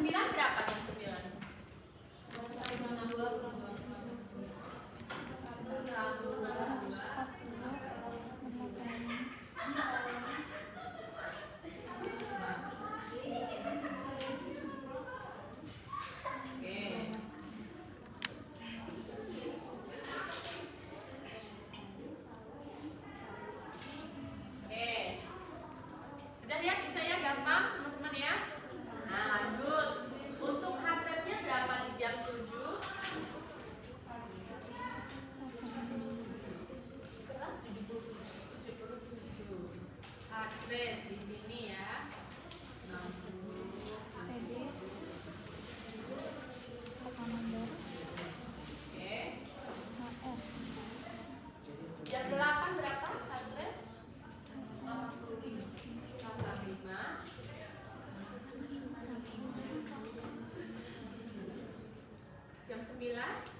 9 berapa jam 9?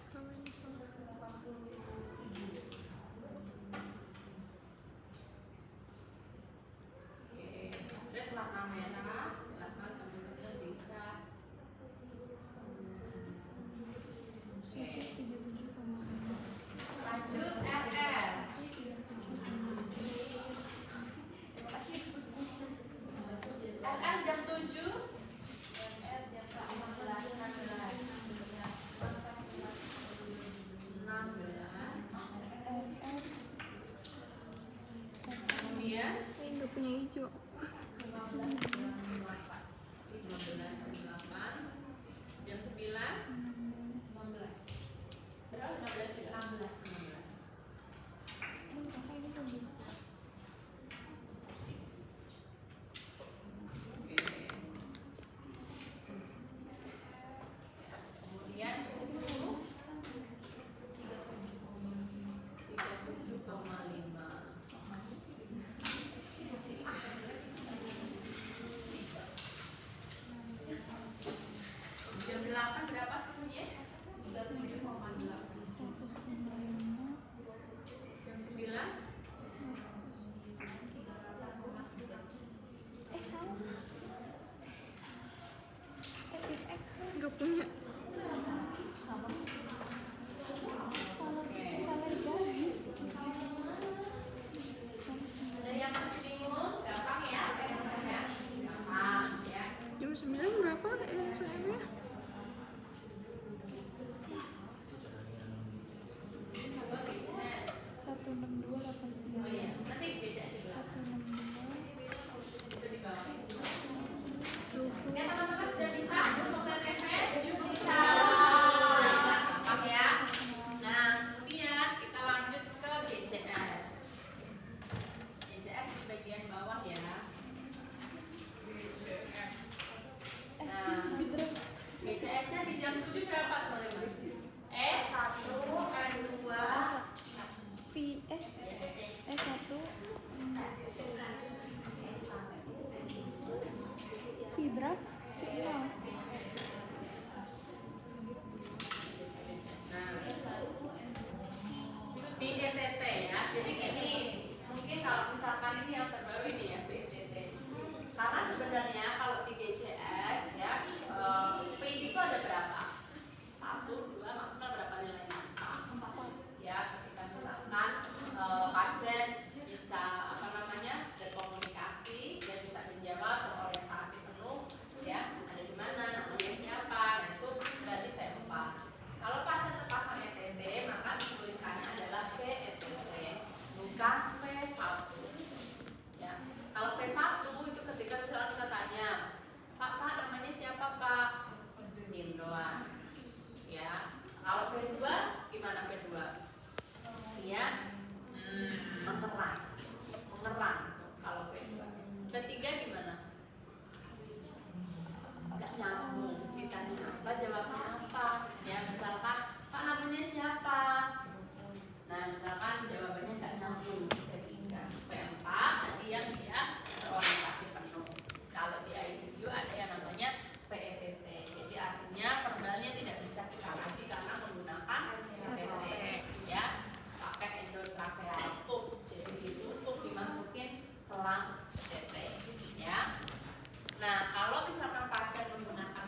'Nah, kalau misalkan pasien menggunakan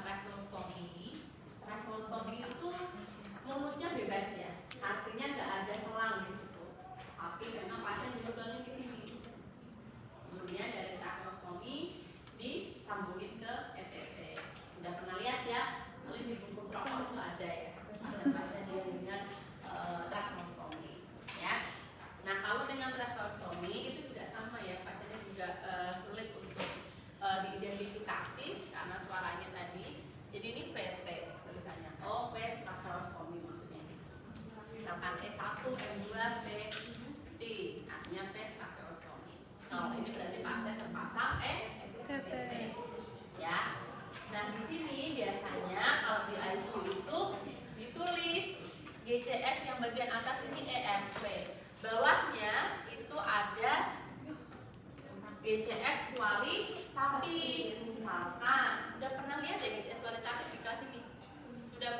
sambungin ke ETT. Udah pernah lihat ya? Mungkin di bungkus rokok itu ada ya. Ada baca dia dengan tracheostomy, ya. Nah kalau dengan tracheostomy itu juga sama ya, pasiennya juga sulit untuk diidentifikasi karena suaranya tadi. Jadi ini VT tulisannya. Oh, V tracheostomy maksudnya. Misalkan E1, M2, VT, artinya V tracheostomy. Kalau ini berarti pasien terpasang ETT, ya. Nah di sini biasanya kalau di ICU itu ditulis GCS yang bagian atas ini ERV, bawahnya itu ada GCS kualitatif. Misalkan udah pernah lihat ya GCS kualitatif di kelas ini? Sudah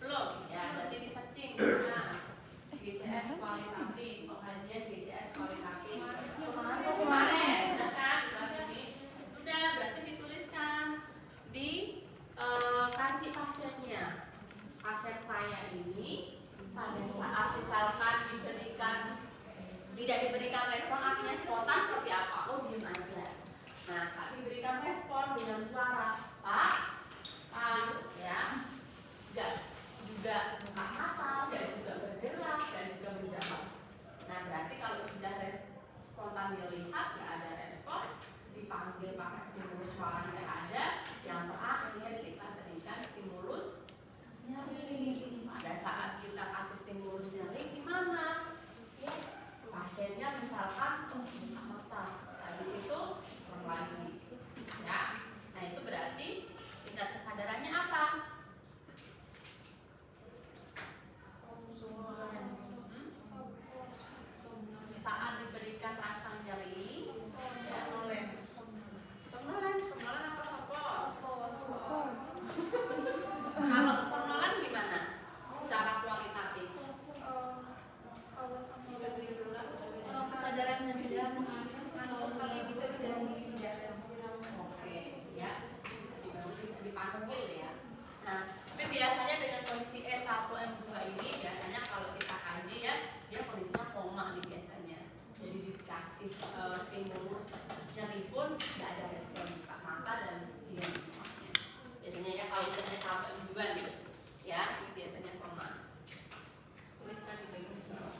belum? Ya berarti di searching. Nah, GCS kualitatif, pengkajian GCS kualitatif kemarin, sudah kan? Kelas ini sudah, berarti dituliskan di kaji pasiennya. Pasien saya ini pada saat misalkan tidak diberikan respon, artinya spontan seperti apa? Oh, diam aja. Nah, saat diberikan respon dengan suara Pak, ya, enggak juga buka mata, enggak juga bergerak, enggak juga menjawab. Nah, berarti kalau sudah spontan dilihat, ya ada respon, dipanggil pakai stimulus suara nggak ada, yang terakhir kita berikan stimulus nyeri. Pada saat kita kasih stimulus nyeri gimana? Ya, pasiennya misalkan buka mata, habis itu lagi, ya. Nah itu berarti tingkat kesadarannya apa? Saat diberikan rasa nyeri, ya, somnolen apa sopor? Kalau somnolen gimana? Secara kualitatif? Kesadaran dan tidak bisa tidak. Oke, ya, bisa dipanggil ya. Nah, tapi biasanya dengan kondisi E1 M2 ini biasanya kalau kita kaji ya, dia kondisinya koma nih biasanya. Jadi dikasih stimulus nyeri pun tidak ada respon buka mata dan tidak semuanya. Biasanya ya kalau udah E1 M2 gitu, ya, ini biasanya koma. Tuliskan di bagian bawah.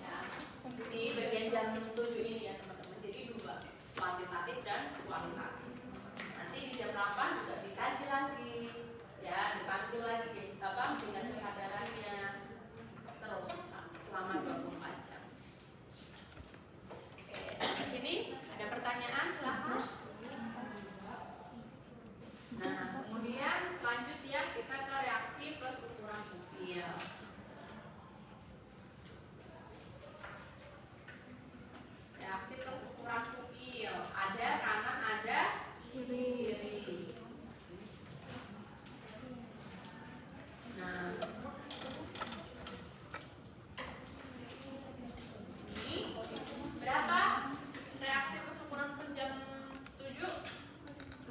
Ya, di bagian jam 7 ini ya teman-teman. Jadi dua, kuantitatif dan kualitatif. Nanti di jam 8 juga dikaji lagi, ya, dipanggil lagi dengan kesadarannya terus selama 24 jam. Oke, di sini ada pertanyaan, silahkan. Nah, kemudian lanjut ya, kita ke reaksi plus ukuran pupil. Reaksi plus ukuran pupil ada kanan, ada kiri. Nah, ini berapa reaksi plus ukuran pupil jam 7?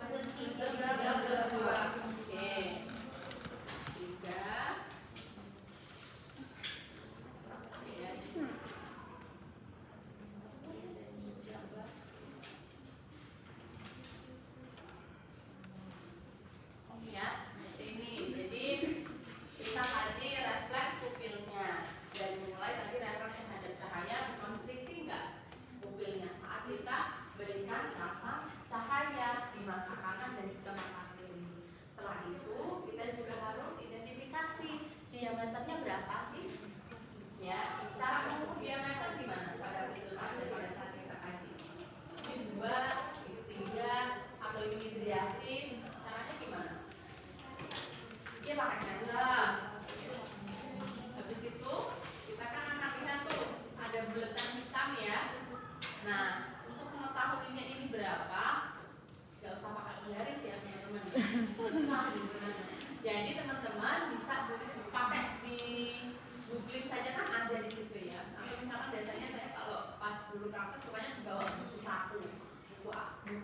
13. Oke. 3. Ya, ini. Jadi kita kaji refleks pupilnya dan mulai tadi refleks terhadap cahaya berkonstriksi enggak pupilnya saat kita berikan rasa cahaya di mata kanan dan juga mata kiri. Setelah itu kita juga harus identifikasi diameternya berapa sih? Ya, cara mengukur diameter gimana? Pada saat kita kaji. Ini 2, 3 atau ini hidriasis, caranya gimana? Dia pakai sensor. Habis itu kita kan akan lihat tuh ada buletan hitam ya. Nah, untuk mengetahuinya ini berapa, nggak usah pakai penggaris ya teman-teman. Jadi teman-teman bisa pakai di googling saja, kan ada di situ ya. Atau misalkan biasanya saya kalau pas dulu praktek sukanya bawa buku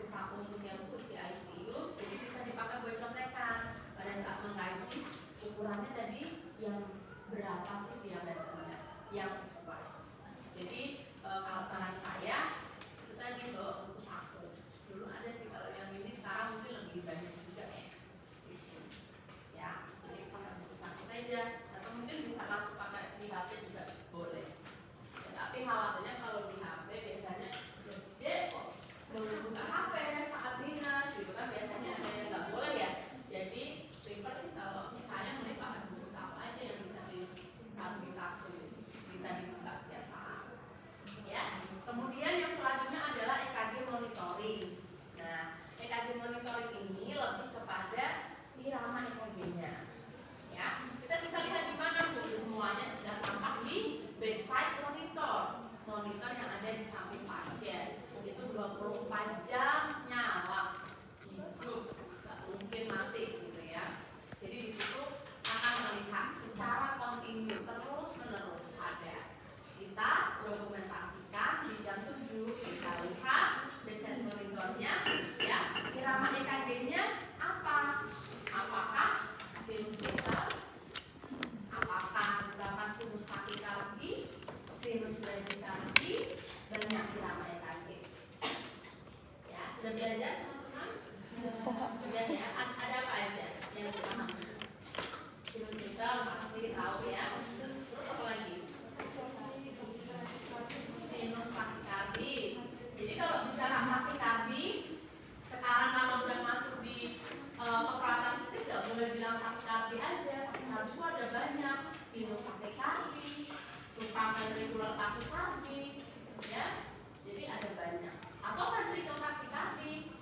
saku untuk yang khusus di ICU, jadi bisa dipakai buat contekan pada saat mengkaji ukurannya tadi yang berapa sih diameternya yang sesuai. Jadi kalau saran saya itu tadi bawa buku saku. Dulu ada sih kan biasanya ada yang nggak boleh ya. Jadi prefer sih kalau misalnya mulai pakai buku saku aja yang bisa ditaruh satu, bisa dibuka setiap saat. Ya. Kemudian yang selanjutnya adalah EKG monitoring. Nah, EKG monitoring ini lebih kepada irama EKG-nya. Ya, kita bisa lihat di mana semuanya sudah tampak di bedside monitor. Monitor yang ada di samping pasien. Itu 24 jam nyala. Hidup, nggak mungkin mati gitu ya. Jadi di situ akan melihat secara kontinu terus-menerus ada. Kita dokumentasikan di jam 7 kita lihat bedside monitornya, ya, irama EKG-nya apa? Apakah sinus vital? Apakah misalkan sinus takikardi, sinus bradikardi, banyak irama EKG. Ya, sudah belajar teman-teman? Sudah ya. Ada apa aja yang pertama? Sinus vital pasti tahu ya. Terus apa lagi? Sinus takikardi. Jadi kalau bicara takikardi, sekarang kalau udah masuk di peperawatan kita tidak boleh bilang takikardi aja, harus ada banyak sinus takikardi, supraventrikular takikardi, ya. Jadi ada banyak. Atau ventricular takikardi,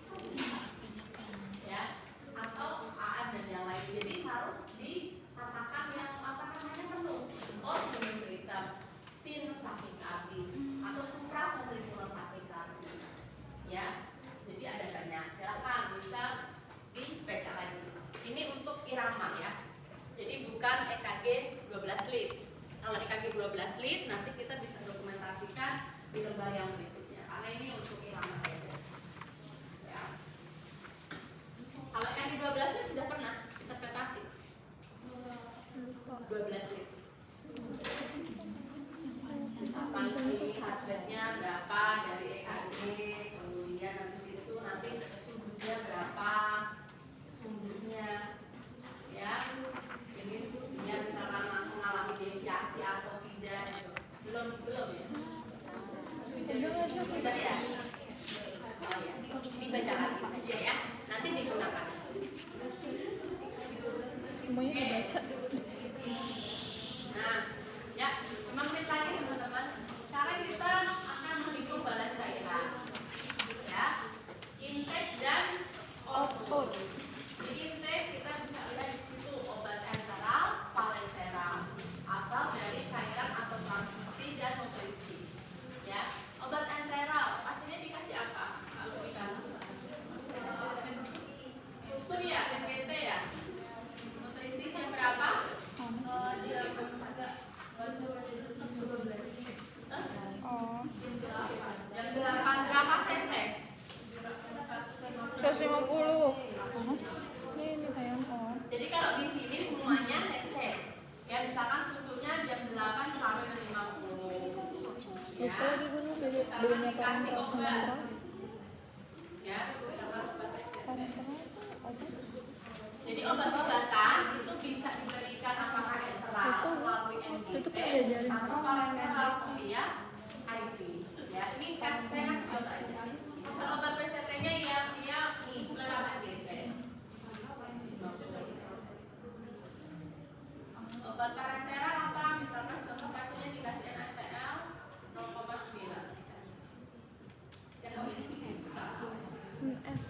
ya. Atau AM dan yang lain. Jadi harus dikatakan yang apa namanya penuh. Oh, sinus ritem, sinus takikardi, atau supraventrikular takikardi, ya. Jadi ada banyak. Silakan bisa dibaca lagi. Ini untuk irama ya. Jadi bukan EKG 12 lead. Kalau EKG 12 lead nanti kita bisa dokumentasikan di lembar yang berikutnya. Karena ini untuk irama saja. Ya. Kalau EKG 12 lead sudah pernah interpretasi? 12 lead. Misalkan ini heart rate-nya berapa dari EKG, kemudian habis itu nanti sumbunya berapa, sumbunya, ya. Ini dia misalkan mengalami deviasi atau tidak, belum ya. Sudah ya. Oh ya, dibaca lagi saja ya. Nanti digunakan. Semuanya dibaca. Nah, ya, 5 menit lagi teman-teman. Sekarang kita akan menghitung balas cairan. Ya, intake dan output. Di intake kita bisa lihat di situ obat enteral, parenteral, atau dari cairan atau transfusi dan nutrisi. Ya, obat enteral pastinya dikasih apa? Kalau dikasih susu ya, NGT ya. Nutrisi jam berapa? Jam Jam 8 berapa cc? 150. Panas. Ini sayang kok. Jadi kalau di sini semuanya cc. Ya misalkan susunya jam 8 sampai 50. Ya. Itu di gunung Sama bedanya dikasih parenteral sama obat. enteral. Ya, sama obat cc. Parenteral itu apa? Jadi obat-obatan itu bisa diberikan apakah enteral melalui itu NGT pelajaran atau parenteral via IV. Ya, ini saya kasih contoh aja. Misal obat PCT-nya yang dia menerapkan NGT. Obat parenteral apa? Misalkan contoh pasiennya dikasih NaCl 0,9. Ya, kalau ini bisa. S.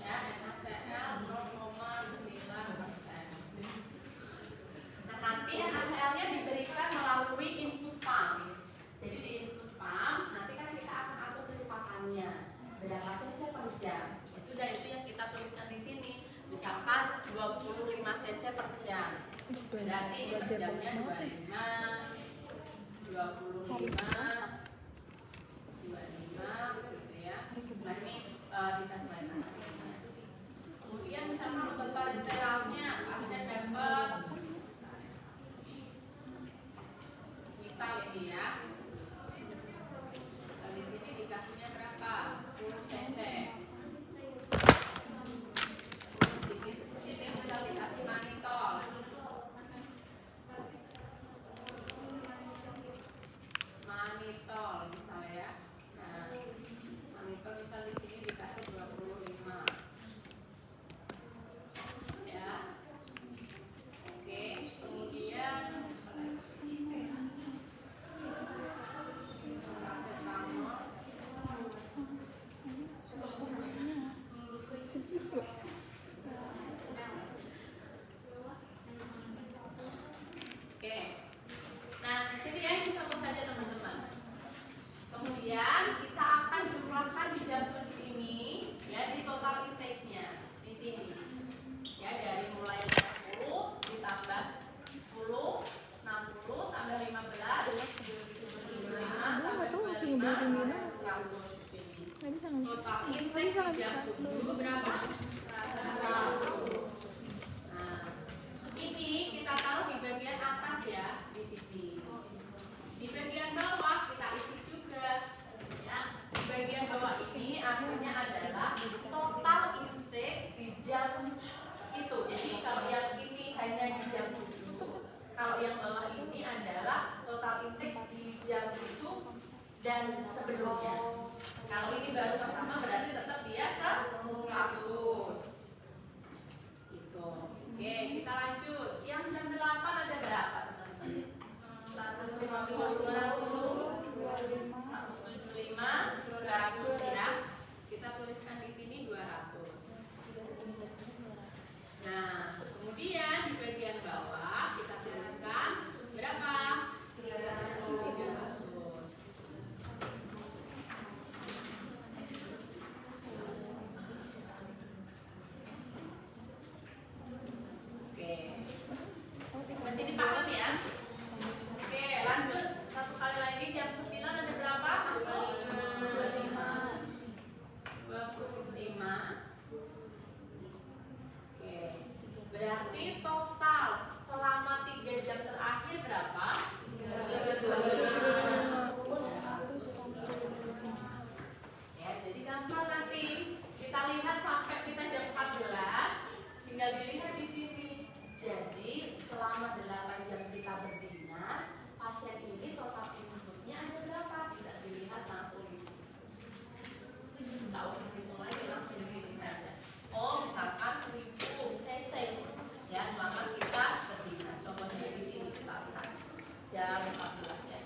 Ya, NaCl 0,9%. Nah, nanti NaCl-nya diberikan melalui infus pump. Jadi di infus pump nanti kan kita akan atur kecepatannya berapa cc per jam. Ya sudah, itu yang kita tuliskan di sini. Misalkan 25 cc per jam. Berarti ini per jamnya 25, 25, 25 gitu ya. Nah ini disesuaikan. Kemudian misalkan obat parenteralnya pasien dapat, misal ini ya, di sini dikasihnya berapa? 10 cc. Terus di sini misal dikasih manitol. Manitol misalnya ya. Nah, manitol misal di sini dikasih 12 sana. Total intake di jam 7 berapa? 100. Nah, ini kita taruh di bagian atas ya, di sini. Di bagian bawah kita isi juga. Ya, di bagian bawah ini artinya adalah total intake di jam itu. Jadi kalau yang ini hanya di jam 7, kalau yang bawah ini adalah total intake di jam 7 dan sebelumnya. Kalau ini baru pertama berarti tetap dia 100. Gitu. Oke, kita lanjut. Yang jam 8 ada berapa, teman-teman? 150, 175, 200 ya. Kita tuliskan di sini 200. Nah, kemudian di bagian bawah kita tuliskan berapa? 300. Masih dipaham ya? Oke, lanjut. Satu kali lagi jam 9 ada berapa? Masuk 25. Oke. Berarti total selama 3 jam terakhir berapa? 325. Ya, jadi gampang nanti. Kita lihat sampai kita jam 14, tinggal dilihat di sini. Jadi selama 8 jam kita berdinas, pasien ini total inputnya ada berapa? Bisa dilihat langsung di sini. Nggak usah hitung lagi, langsung di sini saja. Oh, misalkan 1000 cc ya selama kita berdinas. Contohnya di sini kita lihat jam 14 ya.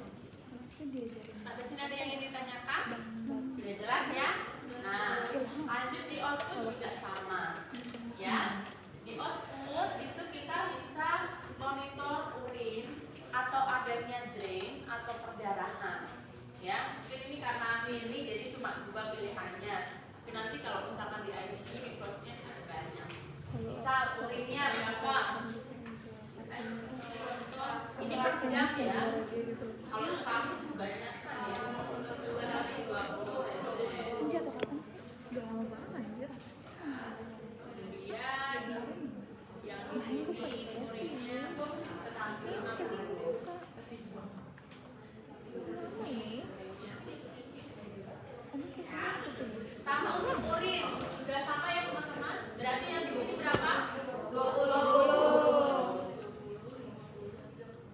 Ada sini ada yang ingin ditanyakan? Sudah jelas ya? Nah, lanjut di output juga sama ya. Di output itu kita bisa monitor urin atau adanya drain atau perdarahan ya. Mungkin ini karena ini jadi cuma 2 pilihannya, tapi nanti kalau misalkan di ICU di prosesnya ada banyak. Misal urinnya berapa? Ini per jam ya. Kalau 100 kebanyakan ya. 20 Jatuh kapan sih? Udah lama banget anjir. kemudian yang ini urinnya tuh sampai 50. Sama untuk urin juga sama ya teman-teman. Berarti yang di sini berapa? 20.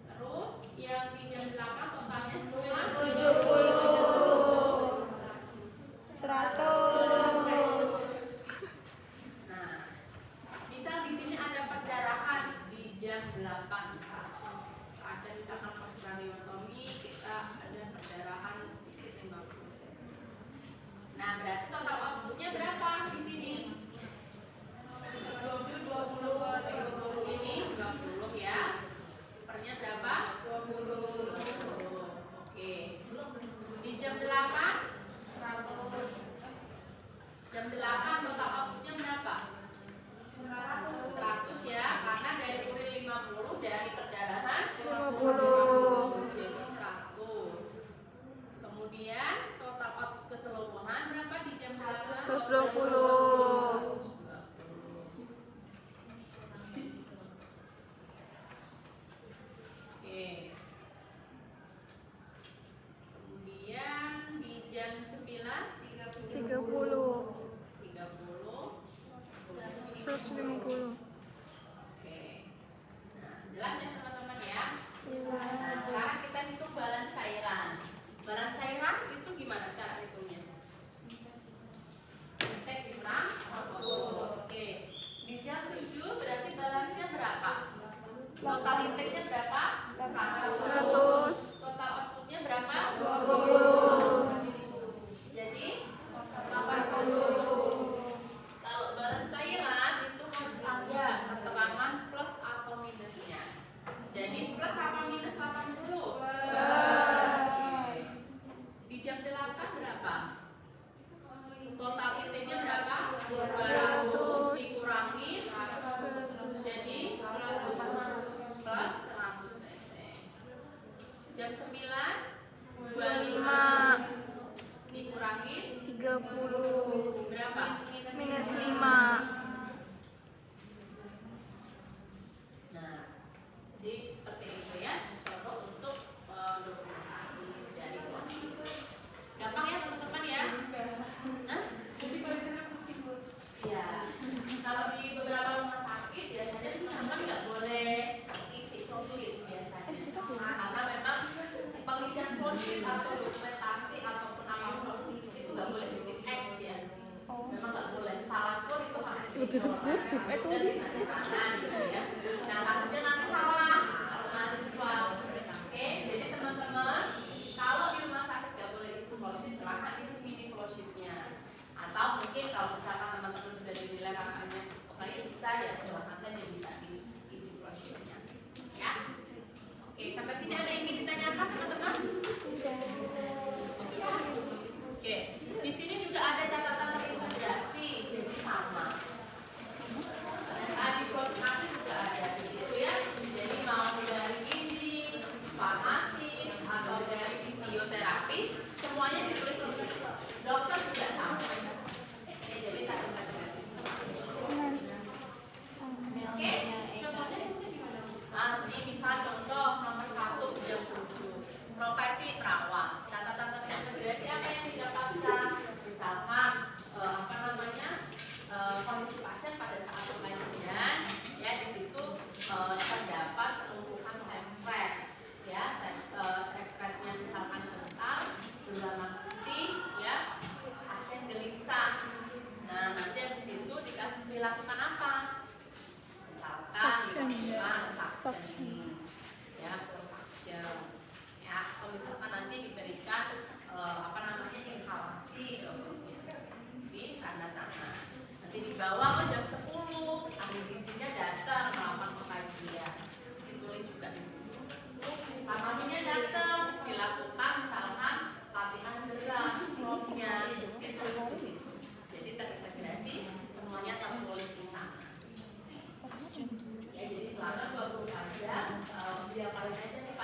Terus yang di jam 8 totalnya semua 100. Nah, misal di sini ada perdarahan di jam 8. Ada misalkan postcraniotomi, kita ada perdarahan sedikit 50 cc. Nah, berarti total outputnya berapa di sini? 20 ini 20 ya. Pernya berapa? 20. Oke. Di jam 8 jam 8 total outputnya berapa? 100 ya, karena dari urin 50, dari perdarahan 50. jadi 100. Kemudian total output keseluruhan berapa di jam 8? 120. Oke. Kemudian di jam 9 30. 30. 30 Berapa? minus 5. Nah, jadi seperti itu ya, contoh untuk dokumentasi dari kondisi. Gampang ya teman-teman ya? Hah? Ya, kalau di beberapa rumah sakit biasanya teman-teman nggak boleh isi profil biasanya, karena memang pengisian profil atau dokumentasi ataupun apapun itu nggak boleh bikin X ya. Memang nggak boleh, salah pun itu harus dicoret dan ditandatangan gitu ya. Nah, takutnya nanti salah kalau mahasiswa. Oke, jadi teman-teman kalau di rumah sakit nggak boleh isi flowsheet, silahkan isi mini flowsheetnya. Atau mungkin kalau misalkan teman-teman sudah dinilai kakaknya pokoknya bisa ya, silahkan saja bisa diisi flowsheetnya. Ya. Oke, sampai sini ada yang ingin ditanyakan teman-teman? Oke, di sini juga ada catatan rekomendasi, jadi sama. Dan tadi koordinasi juga ada di situ ya. Jadi mau dari gizi, farmasi, atau dari fisioterapis, semuanya ditulis di situ. Dokter juga sama. Oke, jadi tadi rekomendasi. Oke, contohnya di sini gimana? Ini misal contoh nomor 1 udah 7. Profesi perawat. Catatan rekomendasi apa yang didapatkan? Misalkan kondisi pasien pada saat pembagian ya, di situ terdapat penumpukan sempret ya, sempretnya misalkan kental, berwarna putih ya, pasien gelisah. Nah, nanti di situ dilakukan apa? Misalkan dilakukan suction ya, suction ya, atau misalkan nanti diberikan inhalasi di tanda tangan. Nanti dibawa ke jam 10, ahli gizinya datang melakukan pengkajian, ditulis juga di situ. Farmasinya datang, dilakukan misalkan latihan gerak, dropnya, ditulis di situ. Jadi terintegrasi, semuanya tertulis di sana. Ya, jadi selama 24 jam dia paling aja nih